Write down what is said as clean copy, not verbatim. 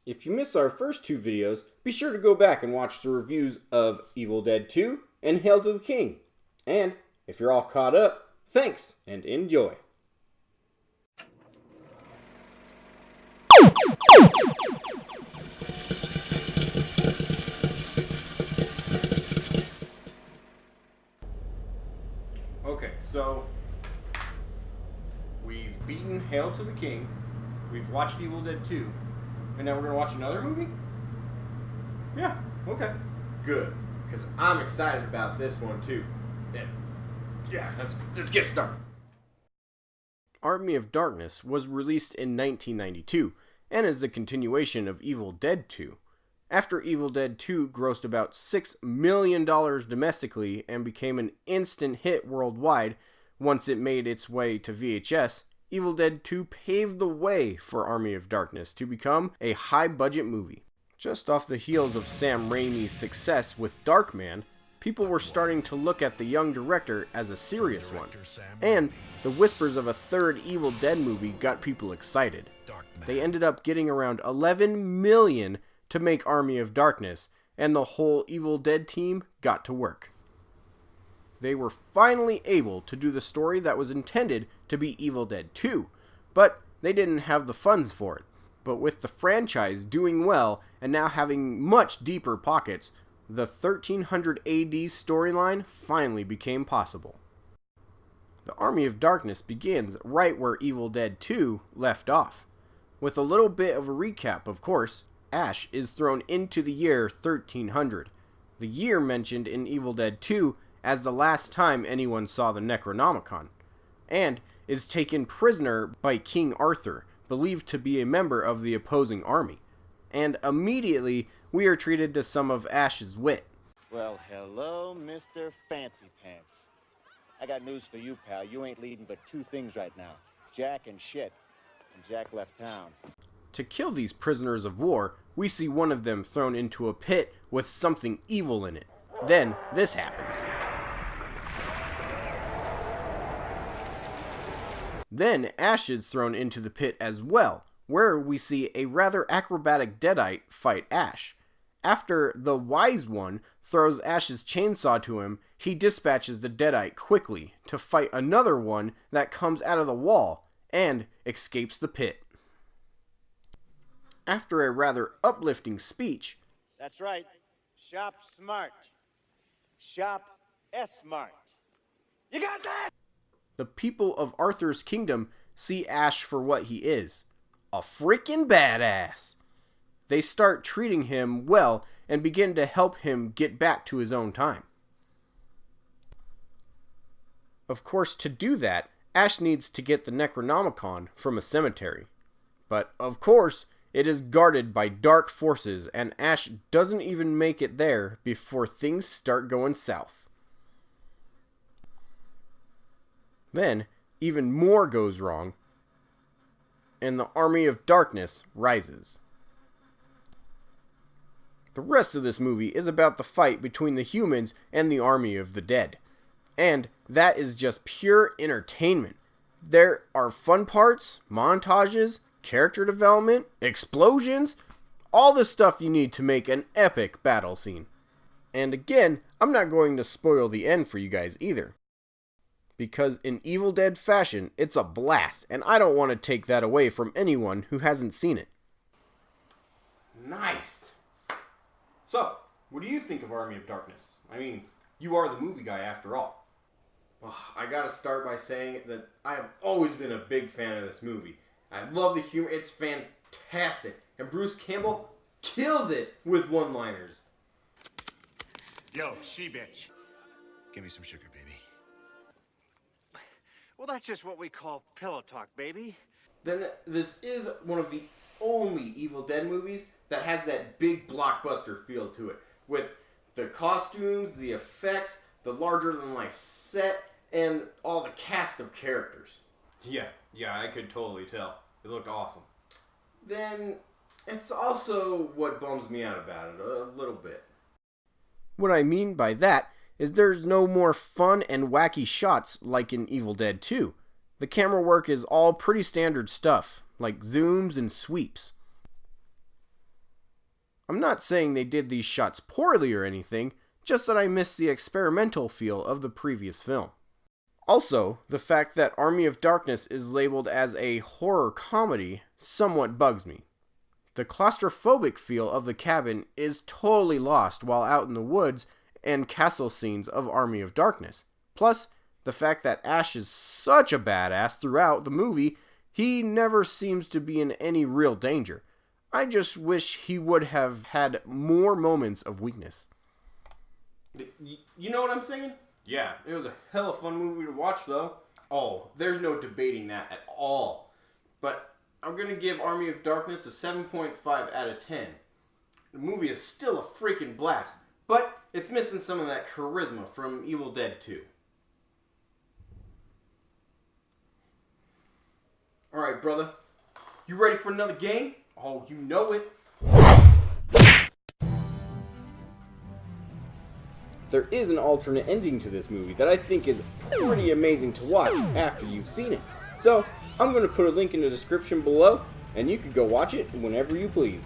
If you missed our first two videos, be sure to go back and watch the reviews of Evil Dead 2 and Hail to the King. And if you're all caught up, thanks and enjoy. Okay, so we've beaten Hail to the King, we've watched Evil Dead 2, and now we're gonna watch another movie? Yeah, okay. Good, because I'm excited about this one too. Yeah, let's get started. Army of Darkness was released in 1992, and is the continuation of Evil Dead 2. After Evil Dead 2 grossed about $6 million domestically and became an instant hit worldwide once it made its way to VHS, Evil Dead 2 paved the way for Army of Darkness to become a high-budget movie. Just off the heels of Sam Raimi's success with Darkman, people were starting to look at the young director as a serious one, and the whispers of a third Evil Dead movie got people excited. They ended up getting around $11 million to make Army of Darkness, and the whole Evil Dead team got to work. They were finally able to do the story that was intended to be Evil Dead 2, but they didn't have the funds for it. But with the franchise doing well and now having much deeper pockets, the 1300 AD storyline finally became possible. The Army of Darkness begins right where Evil Dead 2 left off. With a little bit of a recap, of course, Ash is thrown into the year 1300, the year mentioned in Evil Dead 2 as the last time anyone saw the Necronomicon, and is taken prisoner by King Arthur, believed to be a member of the opposing army. And immediately, we are treated to some of Ash's wit. Well, hello, Mr. Fancy Pants. I got news for you, pal. You ain't leading but two things right now. Jack and shit. And Jack left town. To kill these prisoners of war, we see one of them thrown into a pit with something evil in it. Then, this happens. Then, Ash is thrown into the pit as well, where we see a rather acrobatic Deadite fight Ash. After the Wise One throws Ash's chainsaw to him, he dispatches the Deadite quickly to fight another one that comes out of the wall and escapes the pit. After a rather uplifting speech, That's right. Shop smart. Shop S-smart. You got that? the people of Arthur's kingdom see Ash for what he is, a freaking badass. They start treating him well and begin to help him get back to his own time. Of course, to do that, Ash needs to get the Necronomicon from a cemetery. But, of course, it is guarded by dark forces, and Ash doesn't even make it there before things start going south. Then, even more goes wrong, and the Army of Darkness rises. The rest of this movie is about the fight between the humans and the Army of the Dead. And that is just pure entertainment. There are fun parts, montages, character development, explosions, all the stuff you need to make an epic battle scene. And again, I'm not going to spoil the end for you guys either, because in Evil Dead fashion, it's a blast, and I don't want to take that away from anyone who hasn't seen it. Nice! So, what do you think of Army of Darkness? I mean, you are the movie guy after all. Well, I gotta start by saying that I have always been a big fan of this movie. I love the humor, it's fantastic, and Bruce Campbell kills it with one-liners. Yo, she-bitch. Give me some sugar, baby. Well, that's just what we call pillow talk, baby. Then this is one of the only Evil Dead movies that has that big blockbuster feel to it, with the costumes, the effects, the larger-than-life set, and all the cast of characters. Yeah, I could totally tell. It looked awesome. Then, it's also what bums me out about it a little bit. What I mean by that is there's no more fun and wacky shots like in Evil Dead 2. The camera work is all pretty standard stuff, like zooms and sweeps. I'm not saying they did these shots poorly or anything, just that I missed the experimental feel of the previous film. Also, the fact that Army of Darkness is labeled as a horror comedy somewhat bugs me. The claustrophobic feel of the cabin is totally lost while out in the woods and castle scenes of Army of Darkness. Plus, the fact that Ash is such a badass throughout the movie, he never seems to be in any real danger. I just wish he would have had more moments of weakness. You know what I'm saying? Yeah, it was a hella fun movie to watch though. Oh, there's no debating that at all. But I'm going to give Army of Darkness a 7.5 out of 10. The movie is still a freaking blast, but it's missing some of that charisma from Evil Dead 2. Alright, brother. You ready for another game? Oh, you know it. There is an alternate ending to this movie that I think is pretty amazing to watch after you've seen it. So, I'm going to put a link in the description below, and you can go watch it whenever you please.